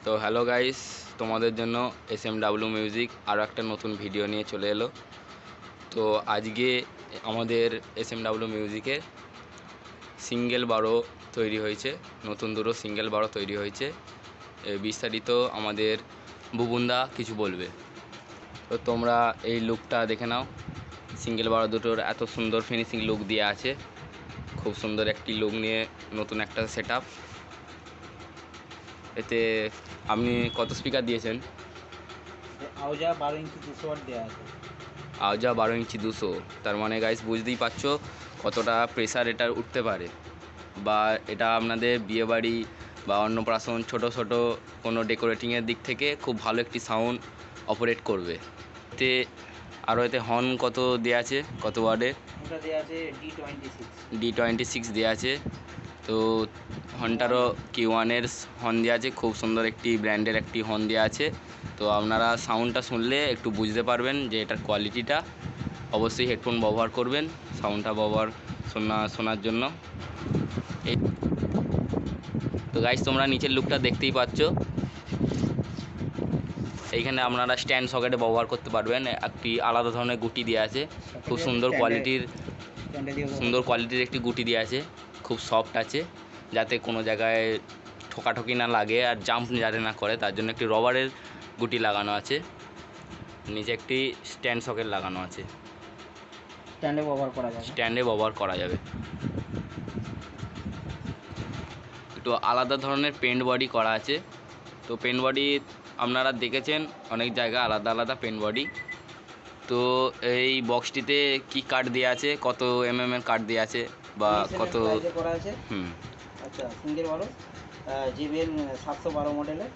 তো hello guys, তোমাদের জন্য SMW মিউজিক আরও একটা নতুন ভিডিও নিয়ে চলে এলো। তো আজকে আমাদের SMW মিউজিকে সিঙ্গেল বারো তৈরি হয়েছে, নতুন দুটো সিঙ্গেল বারো তৈরি হয়েছে। বিস্তারিত আমাদের বুবুনদা কিছু বলবে। তো তোমরা এই লুকটা দেখে নাও। সিঙ্গেল বারো দুটোর এত সুন্দর ফিনিশিং লুক দিয়ে আছে, খুব সুন্দর একটি লুক নিয়ে নতুন একটা সেট আপ। এতে আপনি কত স্পিকার দিয়েছেন? আউজা 12 ইঞ্চি 200 ওয়াট দেওয়া আছে। আউজা 12 ইঞ্চি 200, তার মানে গাইস বুঝতেই পারছো কতটা প্রেসার এটার উঠতে পারে। বা এটা আপনাদের বিয়েবাড়ি বা অন্নপ্রাশন ছোটো ছোটো কোনো ডেকোরেটিংয়ের দিক থেকে খুব ভালো একটি সাউন্ড অপারেট করবে। এতে আরও এতে হর্ন কত দেওয়া আছে, কত ওয়ার্ডের? এটা দেওয়া আছে D26 দেওয়া আছে। তো হর্নটারও Q1-এর হর্ন দেওয়া আছে, খুব সুন্দর একটি ব্র্যান্ডের একটি হর্ন দেওয়া আছে। তো আপনারা সাউন্ডটা শুনলে একটু বুঝতে পারবেন যে এটার কোয়ালিটিটা। অবশ্যই হেডফোন ব্যবহার করবেন সাউন্ডটা শোনার জন্য। এই তো গাইস, তোমরা নিচের লুকটা দেখতেই পাচ্ছ। এইখানে আপনারা স্ট্যান্ড সকেটে ব্যবহার করতে পারবেন। একটি আলাদা ধরনের গুটি দেওয়া আছে, খুব সুন্দর কোয়ালিটির একটি গুটি দেওয়া আছে, খুব সফট আছে, যাতে কোনো জায়গায় ঠোকাঠকি না লাগে আর জাম্প যাতে না করে, তার জন্য একটি রবারের গুটি লাগানো আছে। নিচে একটি স্ট্যান্ড সকেট লাগানো আছে, স্ট্যান্ডে ব্যবহার করা যাবে। একটু আলাদা ধরনের পেন্ট বডি করা আছে। তো পেন্ট বডি আপনারা দেখেছেন অনেক জায়গায় আলাদা আলাদা পেন্ট বডি। তো এই বক্সটিতে কি কাঠ দেওয়া আছে, কত এর কাঠ দেওয়া আছে বা কত করা আছে? আচ্ছা, সিঙ্গেল বারো JBL 712 মডেলের।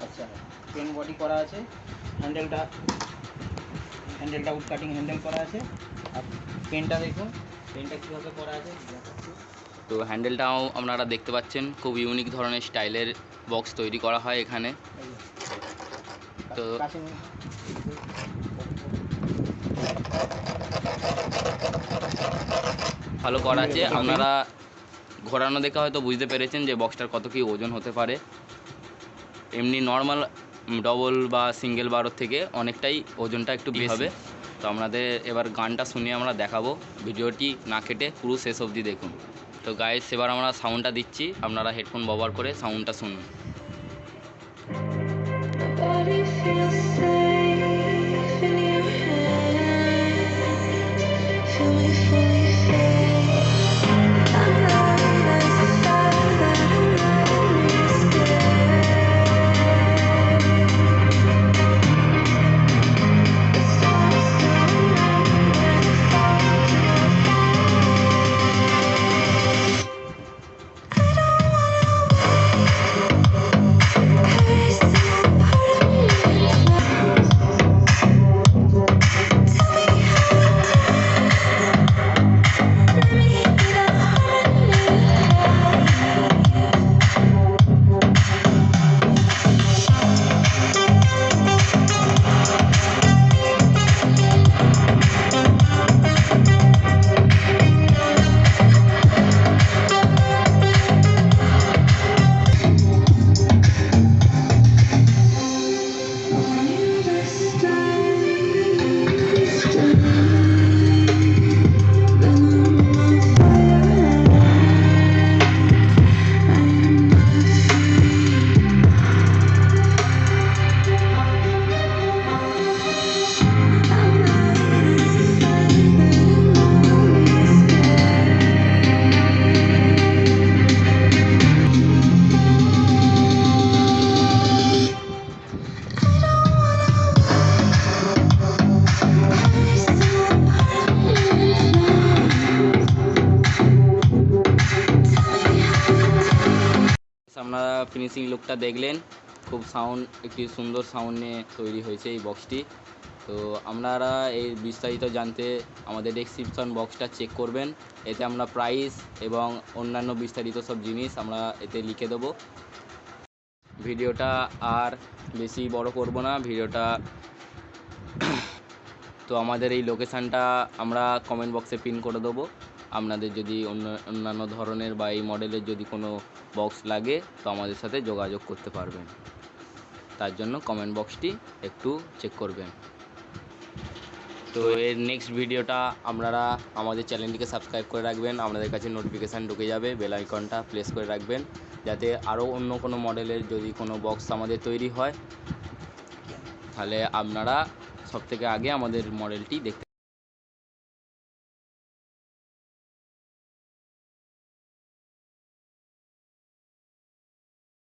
আচ্ছা, পেন্ট বডি করা আছে, হ্যান্ডেলটা উড কাটিং হ্যান্ডেল করা আছে। আর পেনটা দেখুন, পেনটা কীভাবে করা আছে। তো হ্যান্ডেলটাও আপনারা দেখতে পাচ্ছেন, খুব ইউনিক ধরনের স্টাইলের বক্স তৈরি করা হয় এখানে। তো ভালো করা আছে, আপনারা ঘোরানো দেখে হয়তো বুঝতে পেরেছেন যে বক্সটার কত কী ওজন হতে পারে। এমনি নর্মাল ডবল বা সিঙ্গেল বারোর থেকে অনেকটাই ওজনটা একটু বেশি হবে। তো আপনাদের এবার গানটা শুনিয়ে আমরা দেখাবো, ভিডিওটি না কেটে পুরো শেষ অবধি দেখুন। তো গাইস, এবার আমরা সাউন্ডটা দিচ্ছি, আপনারা হেডফোন ব্যবহার করে সাউন্ডটা শুনুন। আপনারা ফিনিশিং লুকটা দেখলেন, খুব একটি সুন্দর সাউন্ড নিয়ে তৈরি হয়েছে এই বক্সটি। তো আপনারা এই বিস্তারিত জানতে আমাদের ডেসক্রিপশন বক্সটা চেক করবেন, এতে আমরা প্রাইস এবং অন্যান্য বিস্তারিত সব জিনিস আমরা এতে লিখে দেবো। ভিডিওটা আর বেশি বড় করব না ভিডিওটা। তো আমাদের এই লোকেশানটা আমরা কমেন্ট বক্সে পিন করে দেবো। আপনাদের যদি অন্যান্য ধরনের বা এই মডেলের যদি কোনো বক্স লাগে তো আমাদের সাথে যোগাযোগ করতে পারবেন। তার জন্য কমেন্ট বক্সটি একটু চেক করবেন। তো এর নেক্সট ভিডিওটা আপনারা আমাদের চ্যানেলটিকে সাবস্ক্রাইব করে রাখবেন, আপনাদের কাছে নোটিফিকেশান ঢুকে যাবে, বেল আইকনটা প্রেস করে রাখবেন, যাতে আরও অন্য কোনো মডেলের যদি কোনো বক্স আমাদের তৈরি হয় তাহলে আপনারা সবথেকে আগে আমাদের মডেলটি দেখতে